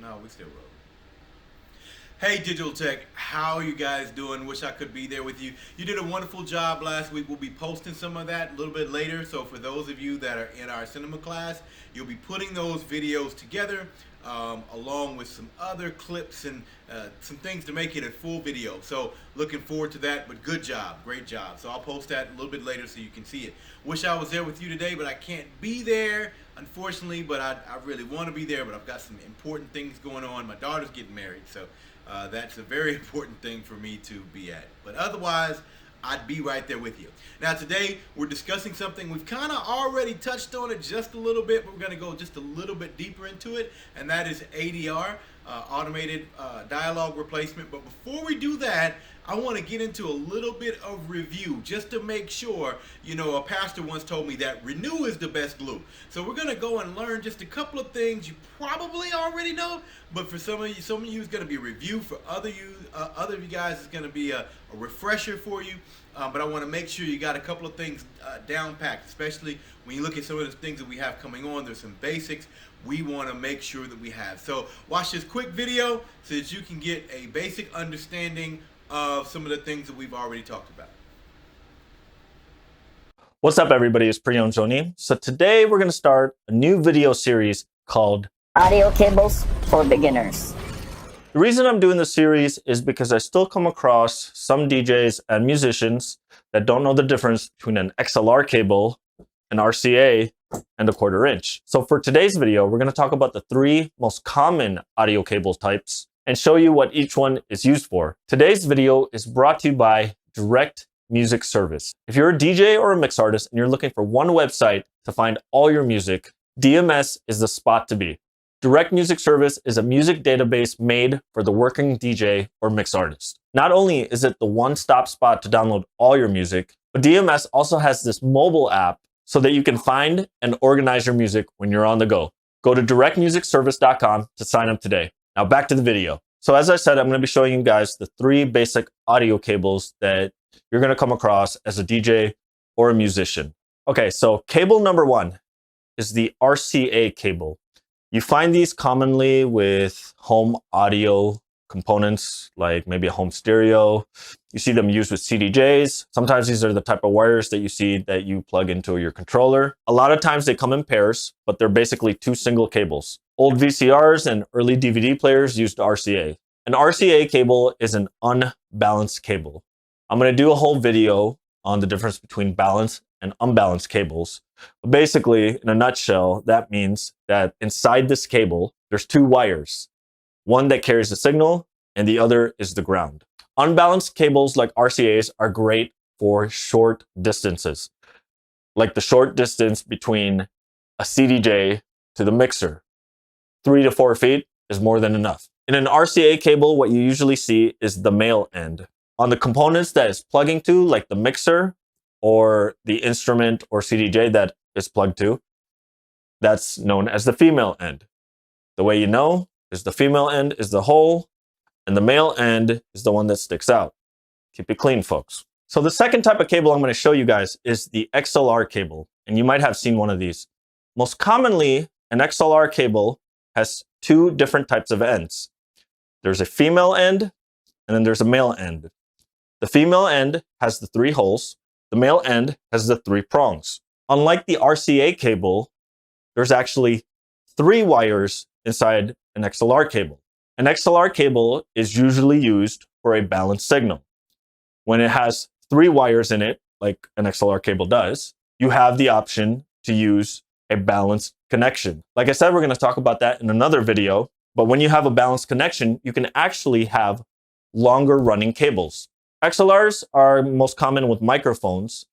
No, we still roll. Hey Digital Tech, how are you guys doing? Wish I could be there with you. You did a wonderful job last week. We'll be posting some of that a little bit later. So for those of you that are in our cinema class, you'll be putting those videos together along with some other clips and some things to make it a full video. So looking forward to that, but good job, great job. So I'll post that a little bit later so you can see it. Wish I was there with you today, but I can't be there, unfortunately, but I really want to be there, but I've got some important things going on. My daughter's getting married, so that's a very important thing for me to be at. But otherwise, I'd be right there with you. Now today, we're discussing something we've kind of already touched on it just a little bit, but we're going to go just a little bit deeper into it, and that is ADR, automated dialogue replacement. But before we do that, I want to get into a little bit of review just to make sure. You know, a pastor once told me that renew is the best glue. So we're going to go and learn just a couple of things you probably already know, but for some of you it's going to be a review. For other of you guys, it's going to be a refresher for you. But I want to make sure you got a couple of things down packed, especially when you look at some of the things that we have coming on. There's some basics we want to make sure that we have. So watch this quick video so that you can get a basic understanding of some of the things that we've already talked about. What's up, everybody? It's Preamp. So today we're going to start a new video series called Audio Cables for Beginners. The reason I'm doing this series is because I still come across some DJs and musicians that don't know the difference between an XLR cable, an RCA, and a 1/4 inch. So for today's video, we're going to talk about the 3 most common audio cable types and show you what each one is used for. Today's video is brought to you by Direct Music Service. If you're a DJ or a mix artist and you're looking for one website to find all your music, DMS is the spot to be. Direct Music Service is a music database made for the working DJ or mix artist. Not only is it the one-stop spot to download all your music, but DMS also has this mobile app so that you can find and organize your music when you're on the go. Go to directmusicservice.com to sign up today. Now back to the video. So as I said, I'm going to be showing you guys the 3 basic audio cables that you're going to come across as a DJ or a musician. Okay, so cable number 1 is the RCA cable. You find these commonly with home audio components, like maybe a home stereo. You see them used with CDJs. Sometimes these are the type of wires that you see that you plug into your controller. A lot of times they come in pairs, but they're basically 2 single cables. Old VCRs and early DVD players used RCA. An RCA cable is an unbalanced cable. I'm going to do a whole video on the difference between balanced and unbalanced cables. But basically, in a nutshell, that means that inside this cable, there's 2 wires. One that carries the signal, and the other is the ground. Unbalanced cables like RCAs are great for short distances, like the short distance between a CDJ to the mixer. 3 to 4 feet is more than enough. In an RCA cable, what you usually see is the male end. On the components that it's plugging to, like the mixer or the instrument or CDJ that is plugged to, that's known as the female end. The way you know is the female end is the hole, and the male end is the one that sticks out. Keep it clean, folks. So the second type of cable I'm going to show you guys is the XLR cable, and you might have seen one of these. Most commonly, an XLR cable has 2 different types of ends. There's a female end, and then there's a male end. The female end has the 3 holes. The male end has the 3 prongs. Unlike the RCA cable, there's actually 3 wires inside an XLR cable. An XLR cable is usually used for a balanced signal. When it has 3 wires in it, like an XLR cable does, you have the option to use a balanced connection. Like I said, we're going to talk about that in another video, but when you have a balanced connection, you can actually have longer running cables. XLRs are most common with microphones,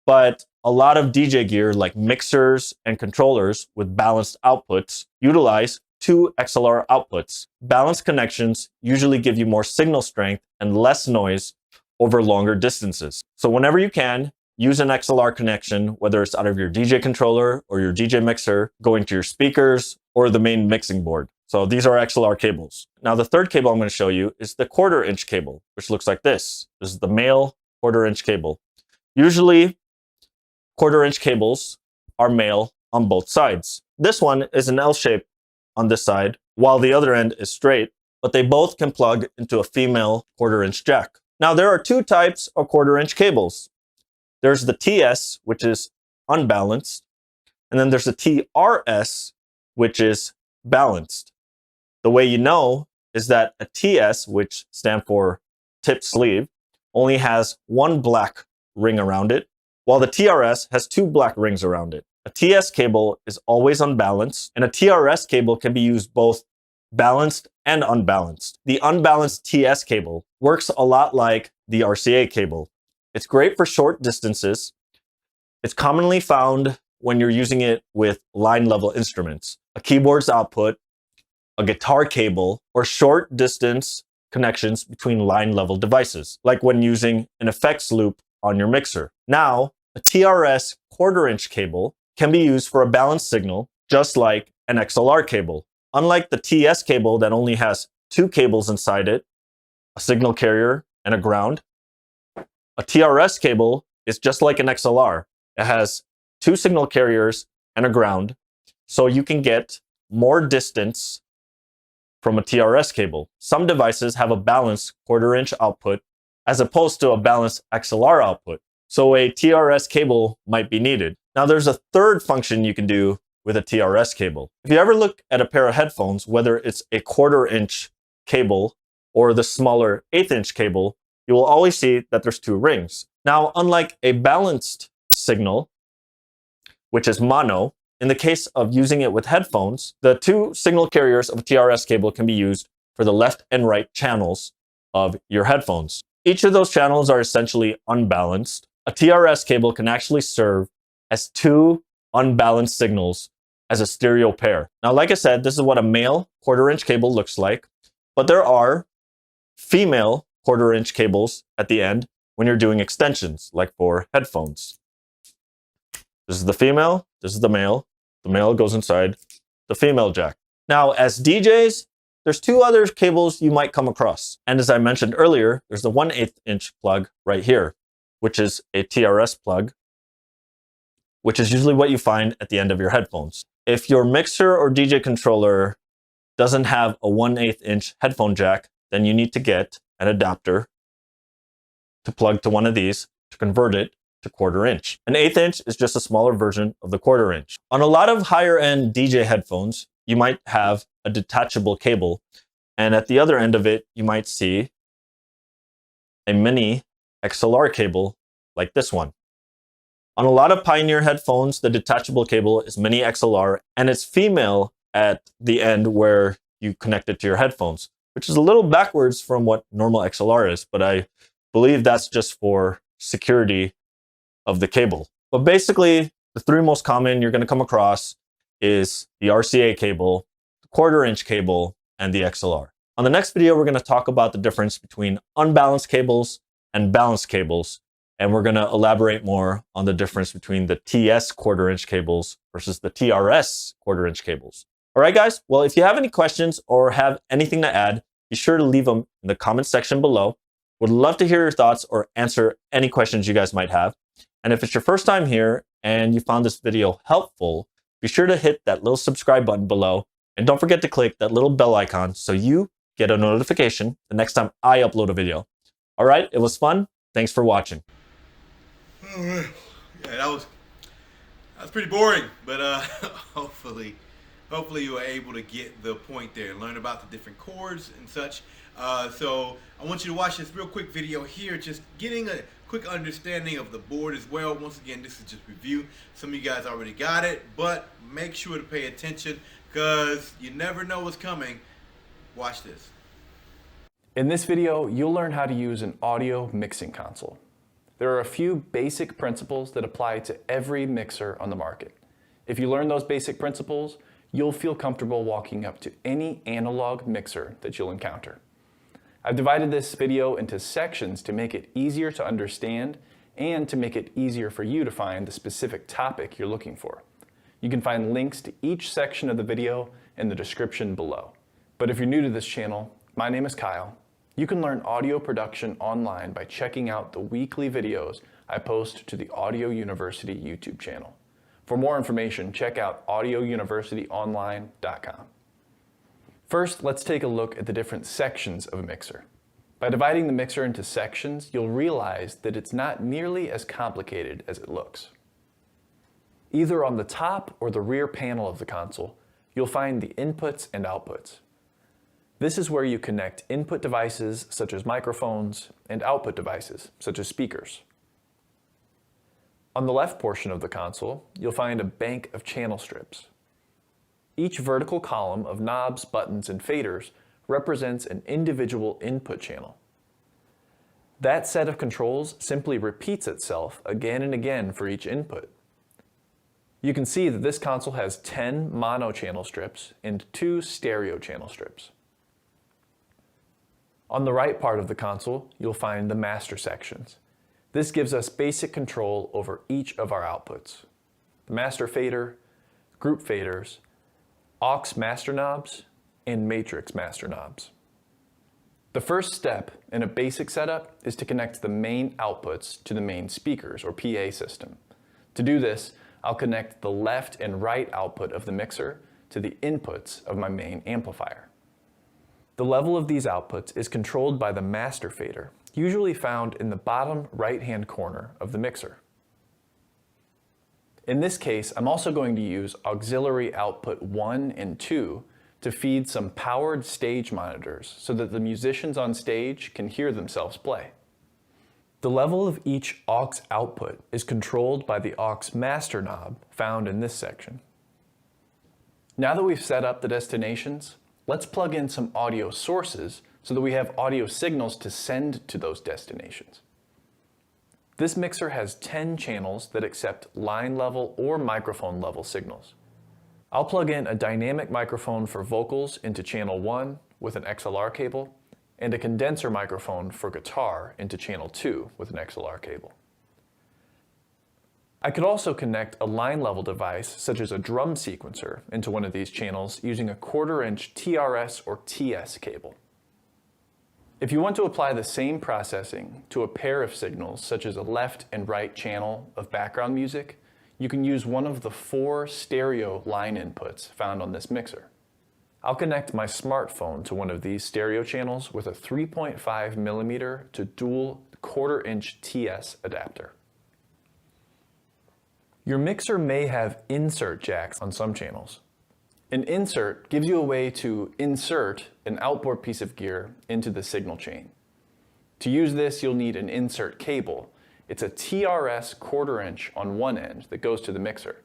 but a lot of DJ gear like mixers and controllers with balanced outputs utilize 2 XLR outputs. Balanced connections usually give you more signal strength and less noise over longer distances. So whenever you can, use an XLR connection, whether it's out of your DJ controller or your DJ mixer, going to your speakers or the main mixing board. So these are XLR cables. Now the third cable I'm going to show you is the 1/4 inch cable, which looks like this. This is the male 1/4 inch cable. Usually 1/4 inch cables are male on both sides. This one is an L shape on this side, while the other end is straight, but they both can plug into a female 1/4-inch jack. Now, there are two types of 1/4-inch cables. There's the TS, which is unbalanced, and then there's the TRS, which is balanced. The way you know is that a TS, which stands for tip sleeve, only has one black ring around it, while the TRS has two black rings around it. A TS cable is always unbalanced, and a TRS cable can be used both balanced and unbalanced. The unbalanced TS cable works a lot like the RCA cable. It's great for short distances. It's commonly found when you're using it with line level instruments, a keyboard's output, a guitar cable, or short distance connections between line level devices, like when using an effects loop on your mixer. Now, a TRS 1/4-inch cable can be used for a balanced signal, just like an XLR cable. Unlike the TS cable that only has two cables inside it, a signal carrier and a ground, a TRS cable is just like an XLR. It has two signal carriers and a ground, so you can get more distance from a TRS cable. Some devices have a balanced 1/4-inch output as opposed to a balanced XLR output, so a TRS cable might be needed. Now, there's a third function you can do with a TRS cable. If you ever look at a pair of headphones, whether it's a 1/4-inch cable or the smaller 1/8-inch cable, you will always see that there's two rings. Now, unlike a balanced signal, which is mono, in the case of using it with headphones, the two signal carriers of a TRS cable can be used for the left and right channels of your headphones. Each of those channels are essentially unbalanced. A TRS cable can actually serve as two unbalanced signals as a stereo pair. Now, like I said, this is what a male 1/4-inch cable looks like, but there are female 1/4-inch cables at the end when you're doing extensions, like for headphones. This is the female, this is the male. The male goes inside the female jack. Now, as DJs, there's two other cables you might come across. And as I mentioned earlier, there's the 1/8-inch plug right here, which is a TRS plug, which is usually what you find at the end of your headphones. If your mixer or DJ controller doesn't have a 1/8-inch headphone jack, then you need to get an adapter to plug to one of these to convert it to 1/4-inch. An 1/8-inch is just a smaller version of the 1/4-inch. On a lot of higher end DJ headphones, you might have a detachable cable, and at the other end of it, you might see a mini XLR cable like this one. On a lot of Pioneer headphones, the detachable cable is mini XLR, and it's female at the end where you connect it to your headphones, which is a little backwards from what normal XLR is, but I believe that's just for security of the cable. But basically, the three most common you're going to come across is the RCA cable, the 1/4-inch cable, and the XLR. On the next video, we're going to talk about the difference between unbalanced cables and balanced cables, and we're going to elaborate more on the difference between the TS 1/4-inch cables versus the TRS 1/4-inch cables. All right, guys. Well, if you have any questions or have anything to add, be sure to leave them in the comment section below. Would love to hear your thoughts or answer any questions you guys might have. And if it's your first time here and you found this video helpful, be sure to hit that little subscribe button below. And don't forget to click that little bell icon so you get a notification the next time I upload a video. All right, it was fun. Thanks for watching. All right. Yeah, that was pretty boring, but hopefully you were able to get the point there, learn about the different chords and such. So I want you to watch this real quick video here, just getting a quick understanding of the board as well. Once again, this is just review. Some of you guys already got it, but make sure to pay attention because you never know what's coming. Watch this. In this video, you'll learn how to use an audio mixing console. There are a few basic principles that apply to every mixer on the market. If you learn those basic principles, you'll feel comfortable walking up to any analog mixer that you'll encounter. I've divided this video into sections to make it easier to understand and to make it easier for you to find the specific topic you're looking for. You can find links to each section of the video in the description below. But if you're new to this channel, my name is Kyle. You can learn audio production online by checking out the weekly videos I post to the Audio University YouTube channel. For more information, check out audiouniversityonline.com. First, let's take a look at the different sections of a mixer. By dividing the mixer into sections, you'll realize that it's not nearly as complicated as it looks. Either on the top or the rear panel of the console, you'll find the inputs and outputs. This is where you connect input devices such as microphones and output devices such as speakers. On the left portion of the console, you'll find a bank of channel strips. Each vertical column of knobs, buttons, and faders represents an individual input channel. That set of controls simply repeats itself again and again for each input. You can see that this console has 10 mono channel strips and 2 stereo channel strips. On the right part of the console, you'll find the master sections. This gives us basic control over each of our outputs: the master fader, group faders, aux master knobs, and matrix master knobs. The first step in a basic setup is to connect the main outputs to the main speakers or PA system. To do this, I'll connect the left and right output of the mixer to the inputs of my main amplifier. The level of these outputs is controlled by the master fader, usually found in the bottom right-hand corner of the mixer. In this case, I'm also going to use auxiliary output 1 and 2 to feed some powered stage monitors so that the musicians on stage can hear themselves play. The level of each aux output is controlled by the aux master knob found in this section. Now that we've set up the destinations, let's plug in some audio sources so that we have audio signals to send to those destinations. This mixer has 10 channels that accept line level or microphone level signals. I'll plug in a dynamic microphone for vocals into channel 1 with an Xlr cable, and a condenser microphone for guitar into channel 2 with an Xlr cable. I could also connect a line level device such as a drum sequencer into one of these channels using a 1/4-inch TRS or TS cable. If you want to apply the same processing to a pair of signals such as a left and right channel of background music, you can use one of the 4 stereo line inputs found on this mixer. I'll connect my smartphone to one of these stereo channels with a 3.5mm to dual 1/4-inch TS adapter. Your mixer may have insert jacks on some channels. An insert gives you a way to insert an outboard piece of gear into the signal chain. To use this, you'll need an insert cable. It's a TRS 1/4-inch on one end that goes to the mixer.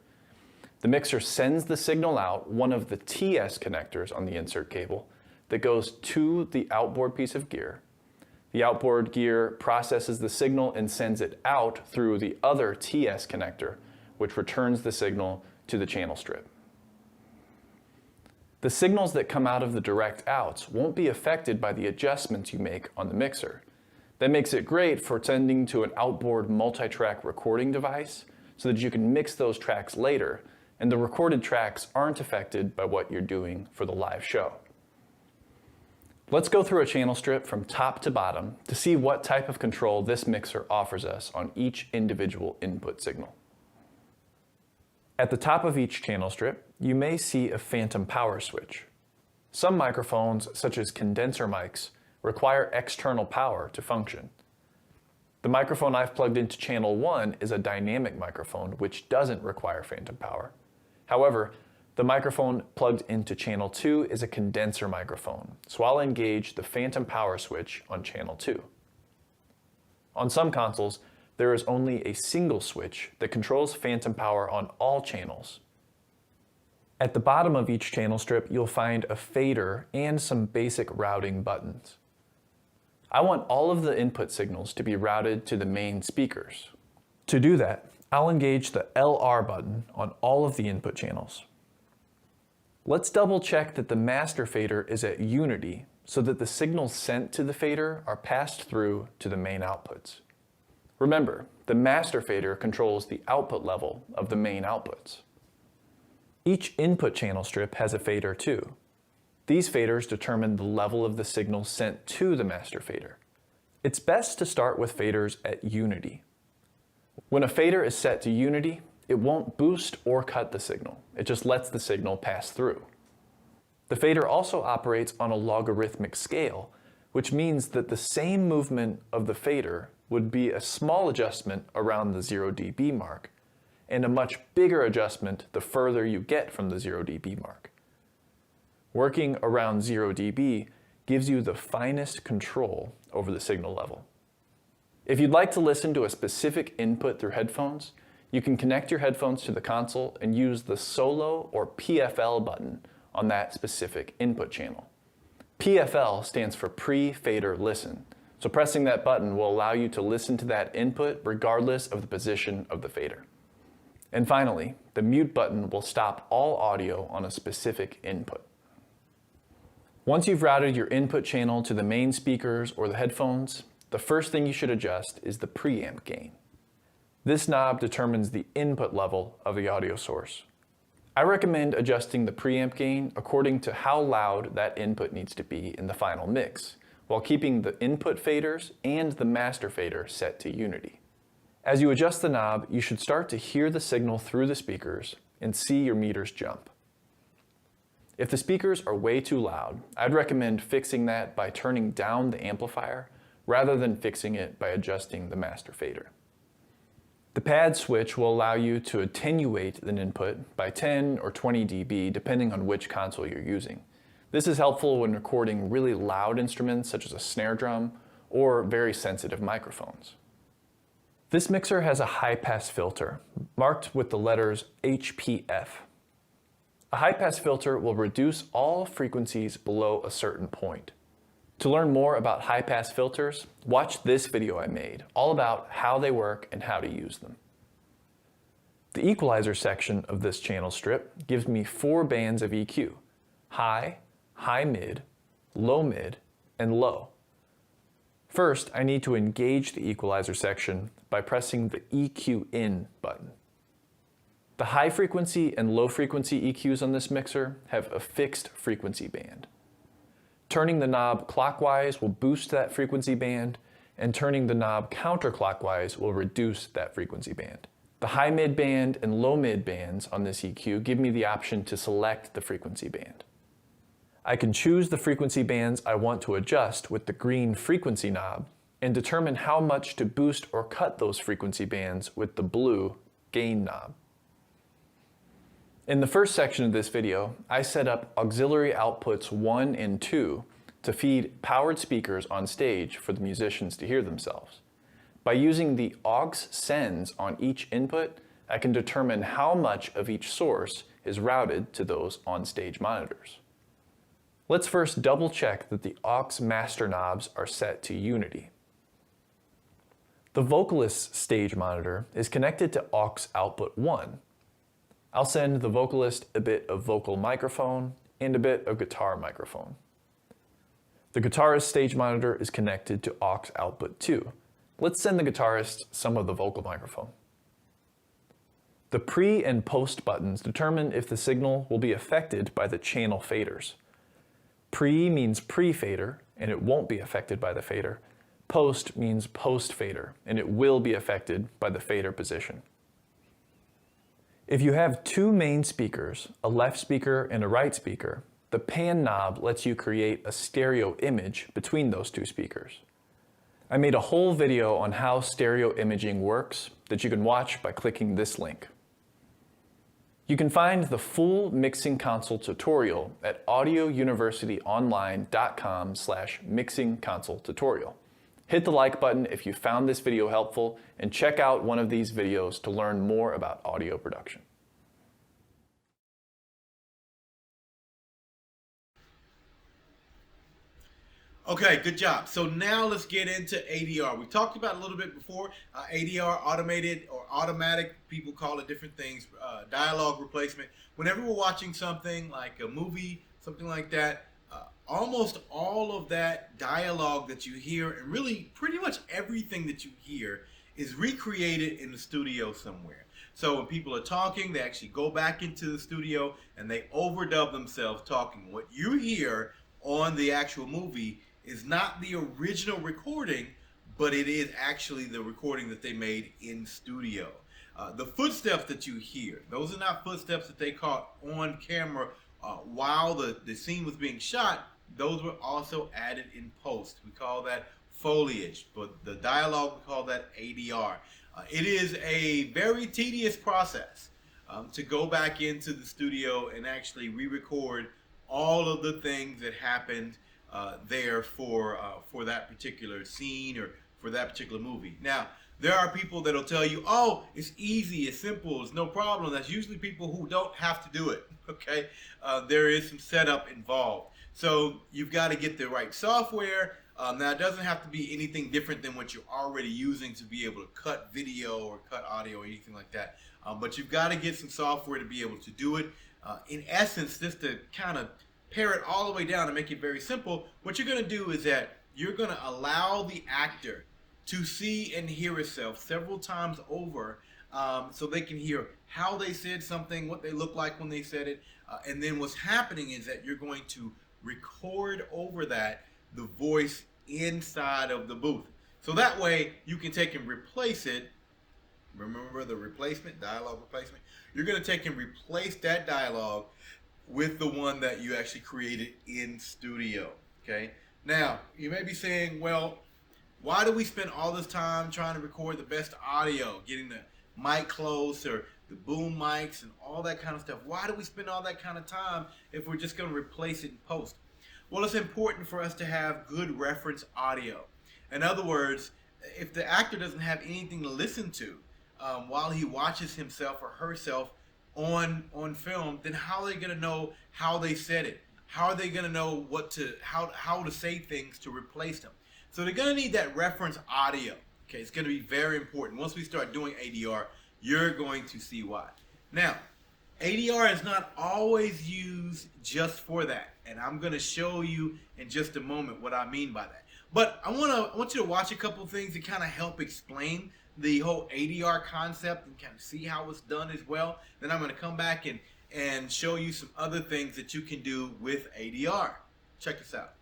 The mixer sends the signal out one of the TS connectors on the insert cable that goes to the outboard piece of gear. The outboard gear processes the signal and sends it out through the other TS connector, which returns the signal to the channel strip. The signals that come out of the direct outs won't be affected by the adjustments you make on the mixer. That makes it great for sending to an outboard multi-track recording device so that you can mix those tracks later, and the recorded tracks aren't affected by what you're doing for the live show. Let's go through a channel strip from top to bottom to see what type of control this mixer offers us on each individual input signal. At the top of each channel strip, you may see a phantom power switch. Some microphones, such as condenser mics, require external power to function. The microphone I've plugged into channel 1 is a dynamic microphone which doesn't require phantom power. However, the microphone plugged into channel 2 is a condenser microphone, so I'll engage the phantom power switch on channel 2. On some consoles, there is only a single switch that controls phantom power on all channels. At the bottom of each channel strip, you'll find a fader and some basic routing buttons. I want all of the input signals to be routed to the main speakers. To do that, I'll engage the LR button on all of the input channels. Let's double check that the master fader is at unity so that the signals sent to the fader are passed through to the main outputs. Remember, the master fader controls the output level of the main outputs. Each input channel strip has a fader too. These faders determine the level of the signal sent to the master fader. It's best to start with faders at unity. When a fader is set to unity, it won't boost or cut the signal. It just lets the signal pass through. The fader also operates on a logarithmic scale, which means that the same movement of the fader would be a small adjustment around the 0 dB mark, and a much bigger adjustment the further you get from the 0 dB mark. Working around 0 dB gives you the finest control over the signal level. If you'd like to listen to a specific input through headphones, you can connect your headphones to the console and use the solo or PFL button on that specific input channel. PFL stands for pre-fader listen, so pressing that button will allow you to listen to that input regardless of the position of the fader. And finally, the mute button will stop all audio on a specific input. Once you've routed your input channel to the main speakers or the headphones, the first thing you should adjust is the preamp gain. This knob determines the input level of the audio source. I recommend adjusting the preamp gain according to how loud that input needs to be in the final mix, while keeping the input faders and the master fader set to unity. As you adjust the knob, you should start to hear the signal through the speakers and see your meters jump. If the speakers are way too loud, I'd recommend fixing that by turning down the amplifier rather than fixing it by adjusting the master fader. The pad switch will allow you to attenuate an input by 10 or 20 dB depending on which console you're using. This is helpful when recording really loud instruments such as a snare drum or very sensitive microphones. This mixer has a high-pass filter marked with the letters HPF. A high-pass filter will reduce all frequencies below a certain point. To learn more about high-pass filters, watch this video I made, all about how they work and how to use them. The equalizer section of this channel strip gives me 4 bands of EQ: high, high-mid, low-mid, and low. First, I need to engage the equalizer section by pressing the EQ in button. The high frequency and low frequency EQs on this mixer have a fixed frequency band. Turning the knob clockwise will boost that frequency band, and turning the knob counterclockwise will reduce that frequency band. The high mid band and low mid bands on this EQ give me the option to select the frequency band. I can choose the frequency bands I want to adjust with the green frequency knob and determine how much to boost or cut those frequency bands with the blue gain knob. In the first section of this video, I set up auxiliary outputs 1 and 2 to feed powered speakers on stage for the musicians to hear themselves. By using the aux sends on each input, I can determine how much of each source is routed to those on-stage monitors. Let's first double check that the aux master knobs are set to unity. The vocalist's stage monitor is connected to aux output 1. I'll send the vocalist a bit of vocal microphone and a bit of guitar microphone. The guitarist stage monitor is connected to aux output 2. Let's send the guitarist some of the vocal microphone. The pre and post buttons determine if the signal will be affected by the channel faders. Pre means pre-fader, and it won't be affected by the fader. Post means post-fader, and it will be affected by the fader position. If you have 2 main speakers, a left speaker and a right speaker, the pan knob lets you create a stereo image between those 2 speakers. I made a whole video on how stereo imaging works that you can watch by clicking this link. You can find the full mixing console tutorial at audiouniversityonline.com/mixing console tutorial. Hit the like button if you found this video helpful, and check out one of these videos to learn more about audio production. Okay, good job. So now let's get into ADR. We talked about it a little bit before. ADR, automated or automatic, people call it different things, dialogue replacement. Whenever we're watching something like a movie, something like that, almost all of that dialogue that you hear, and really pretty much everything that you hear, is recreated in the studio somewhere. So when people are talking, they actually go back into the studio and they overdub themselves talking. What you hear on the actual movie is not the original recording, but it is actually the recording that they made in studio. The footsteps that you hear, those are not footsteps that they caught on camera while the scene was being shot, those were also added in post. We call that foliage, but the dialogue, we call that ADR. It is a very tedious process to go back into the studio and actually re-record all of the things that happened there for that particular scene or for that particular movie. Now, there are people that'll tell you, oh, it's easy, it's simple, it's no problem. That's usually people who don't have to do it, okay? There is some setup involved. So you've got to get the right software. Now, it doesn't have to be anything different than what you're already using to be able to cut video or cut audio or anything like that. But you've got to get some software to be able to do it. In essence, just to kind of pare it all the way down and make it very simple, what you're going to do is that you're going to allow the actor to see and hear itself several times over, so they can hear how they said something, what they look like when they said it, and then what's happening is that you're going to record over that the voice inside of the booth. So that way you can take and replace it. Remember the replacement, dialogue replacement? You're going to take and replace that dialogue with the one that you actually created in studio, okay? Now, you may be saying, well, why do we spend all this time trying to record the best audio, getting the mic close or the boom mics and all that kind of stuff? Why do we spend all that kind of time if we're just going to replace it in post? Well, it's important for us to have good reference audio. In other words, if the actor doesn't have anything to listen to while he watches himself or herself on film, then how are they going to know how they said it? How are they going to know how to say things to replace them? So they're going to need that reference audio. Okay, it's going to be very important. Once we start doing ADR, you're going to see why. Now, ADR is not always used just for that, and I'm going to show you in just a moment what I mean by that. But I want you to watch a couple things to kind of help explain the whole ADR concept and kind of see how it's done as well. Then I'm going to come back and show you some other things that you can do with ADR. Check this out.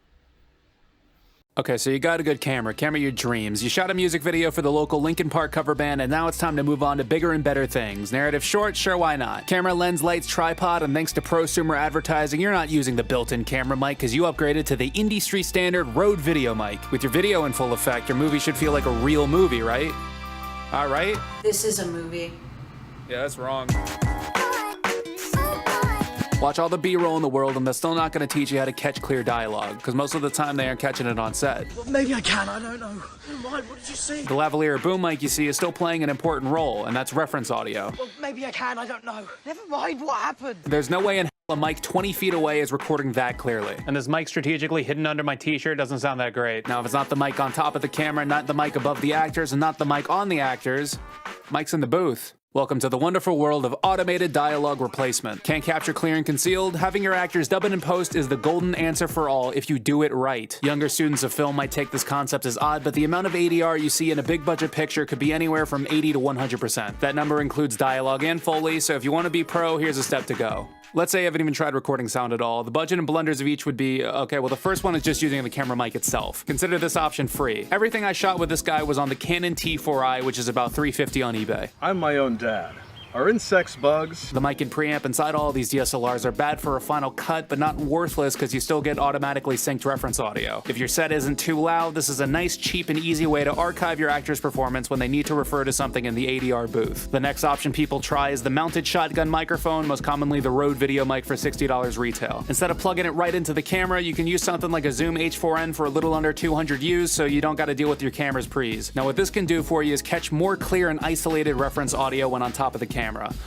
Okay, so you got a good camera your dreams. You shot a music video for the local Linkin Park cover band, and now it's time to move on to bigger and better things. Narrative short, sure, why not? Camera, lens, lights, tripod, and thanks to prosumer advertising, you're not using the built-in camera mic because you upgraded to the industry standard Rode video mic. With your video in full effect, your movie should feel like a real movie, right? All right? This is a movie. Yeah, that's wrong. Watch all the B-roll in the world and they're still not going to teach you how to catch clear dialogue, because most of the time they aren't catching it on set. Well, maybe I can, I don't know. Never mind, what did you see? The lavalier boom mic you see is still playing an important role, and that's reference audio. Well, maybe I can, I don't know. Never mind, what happened? There's no way in hell a mic 20 feet away is recording that clearly. And this mic strategically hidden under my t-shirt doesn't sound that great. Now, if it's not the mic on top of the camera, not the mic above the actors, and not the mic on the actors, mic's in the booth. Welcome to the wonderful world of automated dialogue replacement. Can't capture clear and concealed? Having your actors dub it in post is the golden answer for all if you do it right. Younger students of film might take this concept as odd, but the amount of ADR you see in a big budget picture could be anywhere from 80 to 100%. That number includes dialogue and Foley, so if you want to be pro, here's a step to go. Let's say you haven't even tried recording sound at all. The budget and blunders of each would be, okay, well the first one is just using the camera mic itself. Consider this option free. Everything I shot with this guy was on the Canon T4i, which is about $350 on eBay. I'm my own dad. Are insects bugs? The mic and preamp inside all of these DSLRs are bad for a final cut, but not worthless because you still get automatically synced reference audio. If your set isn't too loud, this is a nice, cheap, and easy way to archive your actor's performance when they need to refer to something in the ADR booth. The next option people try is the mounted shotgun microphone, most commonly the Rode video mic for $60 retail. Instead of plugging it right into the camera, you can use something like a Zoom H4n for a little under 200 U's, so you don't got to deal with your camera's pre's. Now what this can do for you is catch more clear and isolated reference audio when on top of the camera.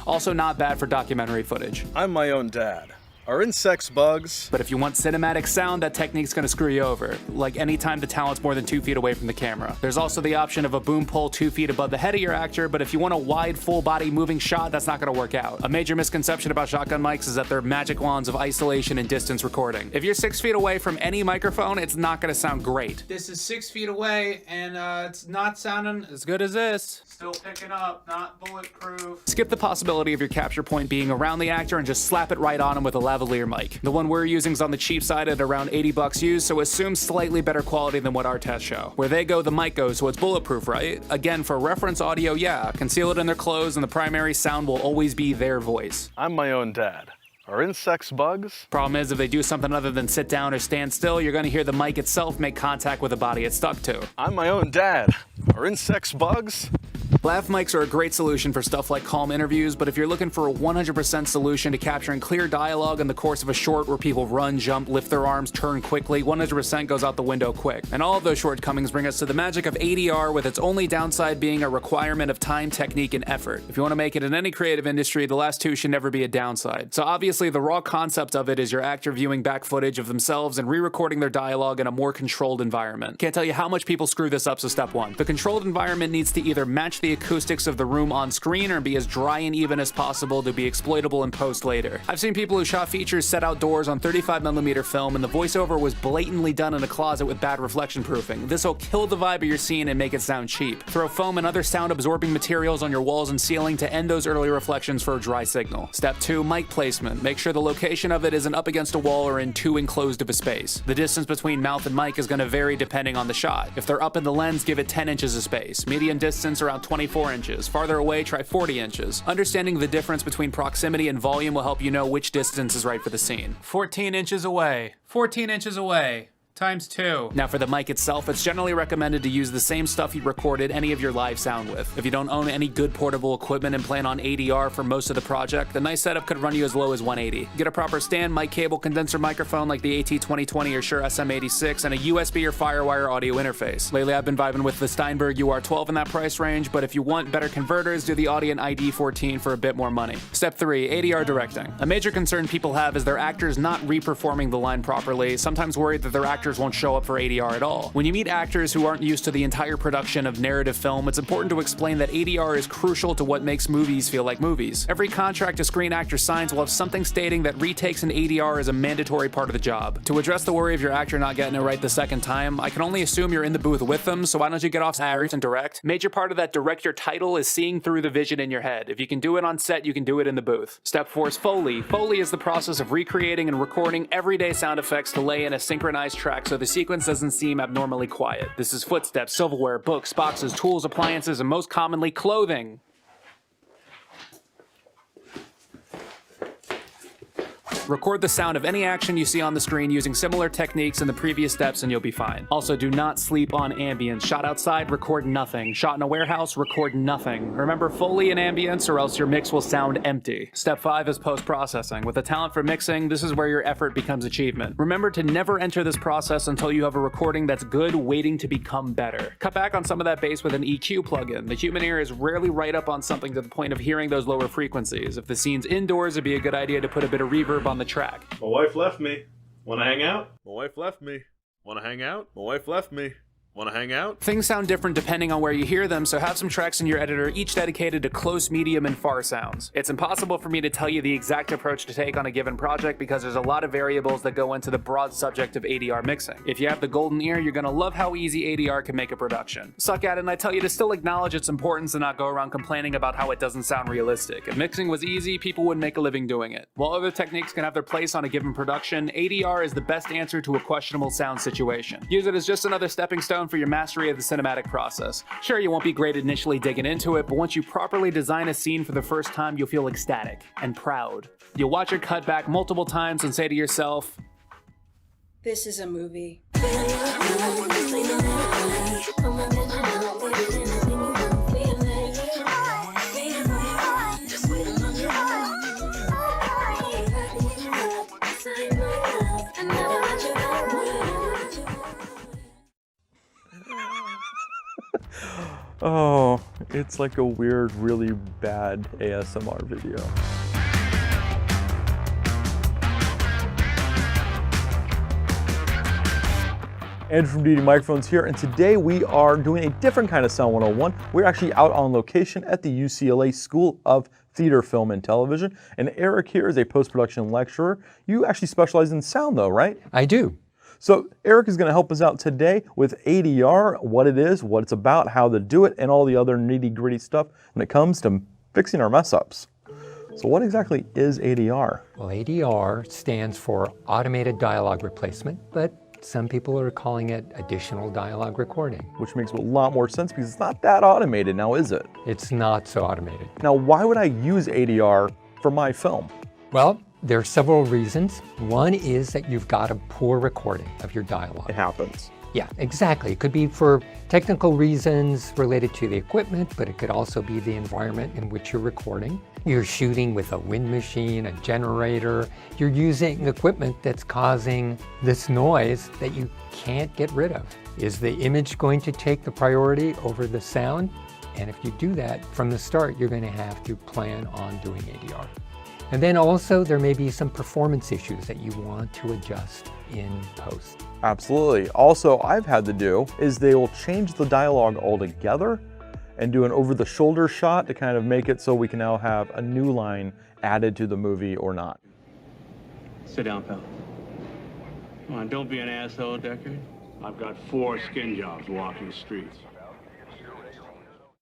Also not bad for documentary footage. I'm my own dad. Are insects bugs? But if you want cinematic sound, that technique's gonna screw you over, like anytime the talent's more than 2 feet away from the camera. There's also the option of a boom pole 2 feet above the head of your actor, but if you want a wide, full body moving shot, that's not gonna work out. A major misconception about shotgun mics is that they're magic wands of isolation and distance recording. If you're 6 feet away from any microphone, it's not gonna sound great. This is 6 feet away, and it's not sounding As good as this. still picking up, not bulletproof. Skip the possibility of your capture point being around the actor and just slap it right on him with a lavalier mic. The one we're using is on the cheap side at around $80 used, so assume slightly better quality than what our tests show. Where they go, the mic goes, so it's bulletproof, right? Again, for reference audio, yeah, conceal it in their clothes and the primary sound will always be their voice. I'm my own dad. Are insects bugs? Problem is, if they do something other than sit down or stand still, you're gonna hear the mic itself make contact with the body it's stuck to. I'm my own dad. Are insects bugs? Lav mics are a great solution for stuff like calm interviews, but if you're looking for a 100% solution to capturing clear dialogue in the course of a short where people run, jump, lift their arms, turn quickly, 100% goes out the window quick. And all of those shortcomings bring us to the magic of ADR, with its only downside being a requirement of time, technique, and effort. If you want to make it in any creative industry, the last two should never be a downside. So obviously the raw concept of it is your actor viewing back footage of themselves and re-recording their dialogue in a more controlled environment. Can't tell you how much people screw this up, so step one. The controlled environment needs to either match the acoustics of the room on screen or be as dry and even as possible to be exploitable in post later. I've seen people who shot features set outdoors on 35mm film and the voiceover was blatantly done in a closet with bad reflection proofing. This will kill the vibe of your scene and make it sound cheap. Throw foam and other sound absorbing materials on your walls and ceiling to end those early reflections for a dry signal. Step 2, mic placement. Make sure the location of it isn't up against a wall or in too enclosed of a space. The distance between mouth and mic is going to vary depending on the shot. If they're up in the lens, give it 10 inches of space. Medium distance around 24 inches. Farther away, try 40 inches. Understanding the difference between proximity and volume will help you know which distance is right for the scene. 14 inches away. 14 inches away. Times 2. Now for the mic itself, it's generally recommended to use the same stuff you recorded any of your live sound with. If you don't own any good portable equipment and plan on ADR for most of the project, the nice setup could run you as low as 180. Get a proper stand, mic cable, condenser microphone like the AT2020 or Shure SM86, and a USB or FireWire audio interface. Lately I've been vibing with the Steinberg UR12 in that price range, but if you want better converters, do the Audient ID14 for a bit more money. Step 3, ADR directing. A major concern people have is their actors not re-performing the line properly, sometimes worried that their actors won't show up for ADR at all. When you meet actors who aren't used to the entire production of narrative film, it's important to explain that ADR is crucial to what makes movies feel like movies. Every contract a screen actor signs will have something stating that retakes and ADR is a mandatory part of the job. To address the worry of your actor not getting it right the second time, I can only assume you're in the booth with them, so why don't you get off Adr and direct? Major part of that director title is seeing through the vision in your head. If you can do it on set, you can do it in the booth. Step 4 is Foley. Foley is the process of recreating and recording everyday sound effects to lay in a synchronized track so the sequence doesn't seem abnormally quiet. This is footsteps, silverware, books, boxes, tools, appliances, and most commonly clothing. Record the sound of any action you see on the screen using similar techniques in the previous steps and you'll be fine. Also, do not sleep on ambience. Shot outside, record nothing. Shot in a warehouse, record nothing. Remember Foley and ambience or else your mix will sound empty. Step 5 is post-processing. With a talent for mixing, this is where your effort becomes achievement. Remember to never enter this process until you have a recording that's good, waiting to become better. Cut back on some of that bass with an EQ plugin. The human ear is rarely right up on something to the point of hearing those lower frequencies. If the scene's indoors, it'd be a good idea to put a bit of reverb on the track. My wife left me. Wanna hang out? My wife left me. Wanna hang out? My wife left me. Wanna hang out? Things sound different depending on where you hear them, so have some tracks in your editor, each dedicated to close, medium, and far sounds. It's impossible for me to tell you the exact approach to take on a given project because there's a lot of variables that go into the broad subject of ADR mixing. If you have the golden ear, you're gonna love how easy ADR can make a production. Suck at it, and I tell you to still acknowledge its importance and not go around complaining about how it doesn't sound realistic. If mixing was easy, people would make a living doing it. While other techniques can have their place on a given production, ADR is the best answer to a questionable sound situation. Use it as just another stepping stone for your mastery of the cinematic process. Sure, you won't be great initially digging into it, but once you properly design a scene for the first time, you'll feel ecstatic and proud. You'll watch it cut back multiple times and say to yourself, "This is a movie." Oh, it's like a weird, really bad ASMR video. Andrew from DD Microphones here, and today we are doing a different kind of Sound 101. We're actually out on location at the UCLA School of Theater, Film, and Television, and Eric here is a post-production lecturer. You actually specialize in sound though, right? I do. So Eric is going to help us out today with ADR, what it is, what it's about, how to do it, and all the other nitty-gritty stuff when it comes to fixing our mess-ups. So what exactly is ADR? Well, ADR stands for Automated Dialogue Replacement, but some people are calling it Additional Dialogue Recording. Which makes a lot more sense because it's not that automated now, is it? It's not so automated. Now, why would I use ADR for my film? Well, There are several reasons. One is that you've got a poor recording of your dialogue. It happens. Yeah, exactly. It could be for technical reasons related to the equipment, but it could also be the environment in which you're recording. You're shooting with a wind machine, a generator. You're using equipment that's causing this noise that you can't get rid of. Is the image going to take the priority over the sound? And if you do that from the start, you're going to have to plan on doing ADR. And then also there may be some performance issues that you want to adjust in post. Absolutely. Also, I've had to do is they will change the dialogue altogether and do an over-the-shoulder shot to kind of make it so we can now have a new line added to the movie or not. Sit down, pal. Come on, don't be an asshole, Deckard. I've got 4 skin jobs walking the streets.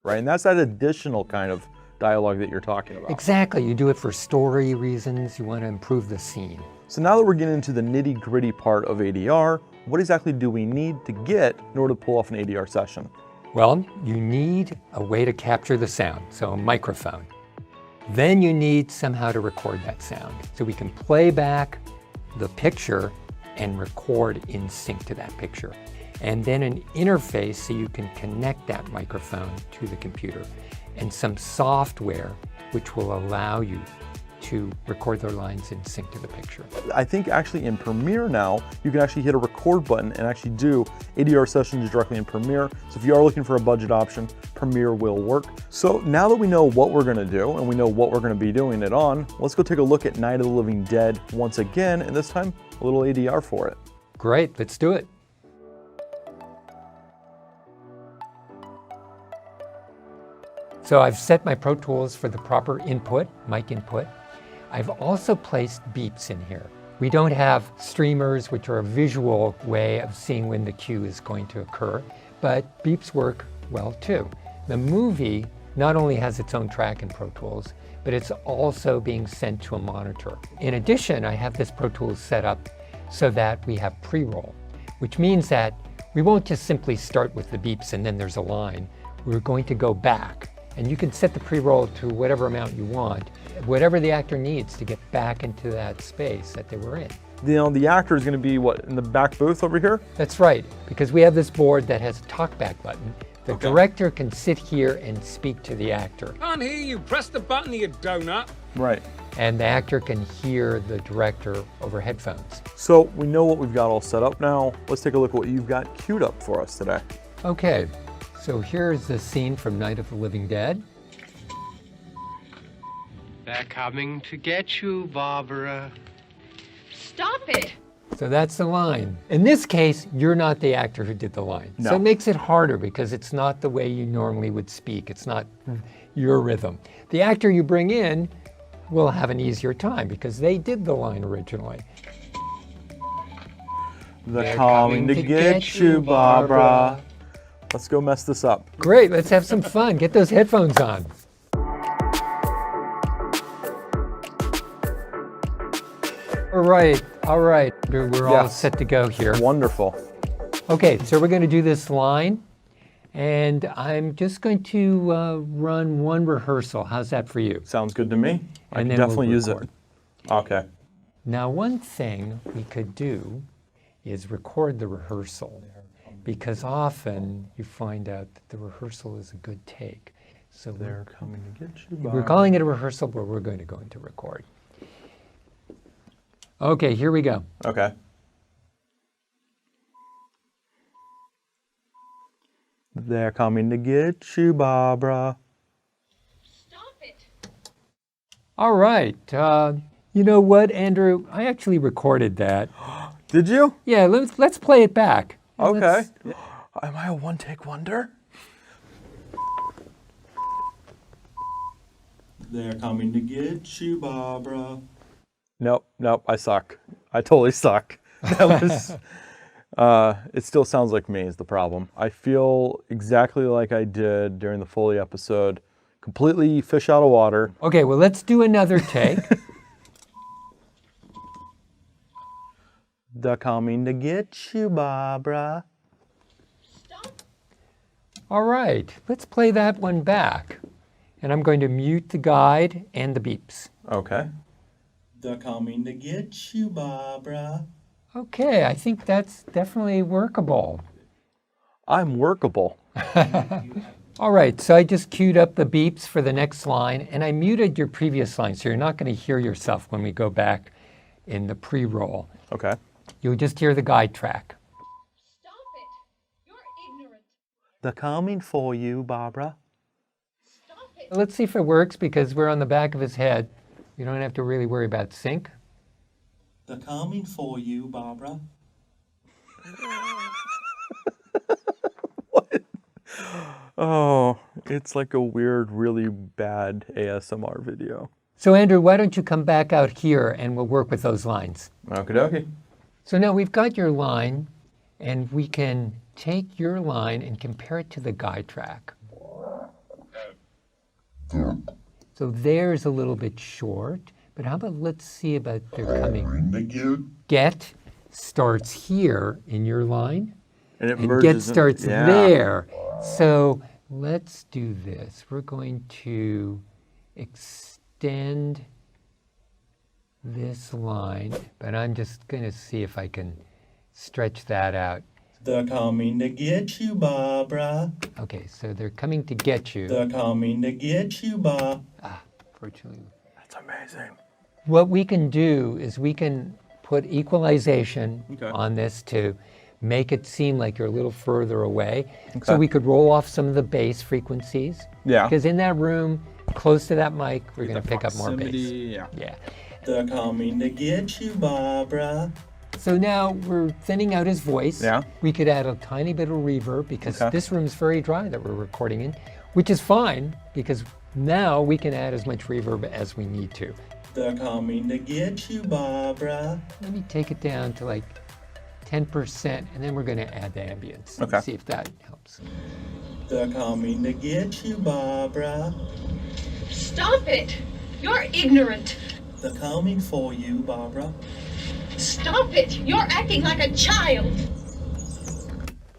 Right, and that's that additional kind of dialogue that you're talking about. Exactly. You do it for story reasons. You want to improve the scene. So now that we're getting into the nitty-gritty part of ADR, what exactly do we need to get in order to pull off an ADR session? Well, you need a way to capture the sound, so a microphone. Then you need somehow to record that sound. So we can play back the picture and record in sync to that picture. And then an interface so you can connect that microphone to the computer. And some software which will allow you to record their lines in sync to the picture. I think actually in Premiere now, you can actually hit a record button and actually do ADR sessions directly in Premiere. So if you are looking for a budget option, Premiere will work. So now that we know what we're gonna do and we know what we're gonna be doing it on, let's go take a look at Night of the Living Dead once again, and this time a little ADR for it. Great, let's do it. So I've set my Pro Tools for the proper input, mic input. I've also placed beeps in here. We don't have streamers, which are a visual way of seeing when the cue is going to occur, but beeps work well too. The movie not only has its own track in Pro Tools, but it's also being sent to a monitor. In addition, I have this Pro Tools set up so that we have pre-roll, which means that we won't just simply start with the beeps and then there's a line. We're going to go back. And you can set the pre-roll to whatever amount you want, whatever the actor needs to get back into that space that they were in. You know, the actor is going to be, what, in the back booth over here? That's right, because we have this board that has a talkback button. The director can sit here and speak to the actor. Can't hear you. Press the button, you donut. Right. And the actor can hear the director over headphones. So we know what we've got all set up now. Let's take a look at what you've got queued up for us today. Okay. So here's the scene from Night of the Living Dead. They're coming to get you, Barbara. Stop it! So that's the line. In this case, you're not the actor who did the line. No. So it makes it harder because it's not the way you normally would speak. It's not your rhythm. The actor you bring in will have an easier time because they did the line originally. They're coming to get you, Barbara. Let's go mess this up. Great, let's have some fun. Get those headphones on. All right, we're all set to go here. Wonderful. Okay, so we're going to do this line, and I'm just going to run one rehearsal. How's that for you? Sounds good to me. I And can then definitely we'll use it. record. Okay. Now, one thing we could do is record the rehearsal, because often you find out that the rehearsal is a good take. So They're coming to get you, we're Barbara. calling it a rehearsal, but we're going to go into record. Okay, here we go. Okay. They're coming to get you, Barbara. Stop it! All right. You know what, Andrew? I actually recorded that. Did you? Yeah, let's play it back. Okay. Let's- Am I a one-take wonder? They're coming to get you, Barbara. Nope, I suck. I totally suck. That was, it still sounds like me is the problem. I feel exactly like I did during the Foley episode. Completely fish out of water. Okay, well, let's do another take. They're coming to get you, Barbara. All right, let's play that one back. And I'm going to mute the guide and the beeps. Okay. They're coming to get you, Barbara. Okay, I think that's definitely workable. I'm workable. All right, so I just queued up the beeps for the next line, and I muted your previous line, so you're not going to hear yourself when we go back in the pre-roll. Okay. You'll just hear the guide track. Stop it. You're ignorant. They're coming for you, Barbara. Stop it. Let's see if it works, because we're on the back of his head. You don't have to really worry about sync. They're coming for you, Barbara. What? Oh, it's like a weird, really bad ASMR video. So Andrew, why don't you come back out here and we'll work with those lines. Okie dokie. So now we've got your line, and we can take your line and compare it to the guide track. So there's a little bit short, but how about let's see about they're coming. Get starts here in your line, And it and merges get starts there. So let's do this. We're going to extend this line, but I'm just going to see if I can stretch that out. They're coming to get you, Barbara. Okay, so they're coming to get you. They're coming to get you, Bob. Fortunately. That's amazing. What we can do is we can put equalization on this to make it seem like you're a little further away. So we could roll off some of the bass frequencies. Yeah. Because in that room, close to that mic, we're going to pick up more bass. Yeah. Yeah. They're coming to get you, Barbara. So now we're thinning out his voice. Yeah. We could add a tiny bit of reverb because this room's very dry that we're recording in, which is fine because now we can add as much reverb as we need to. They're coming to get you, Barbara. Let me take it down to like 10%, and then we're going to add the ambience. Okay. See if that helps. They're coming to get you, Barbara. Stop it. You're ignorant. They're coming for you, Barbara. Stop it. You're acting like a child.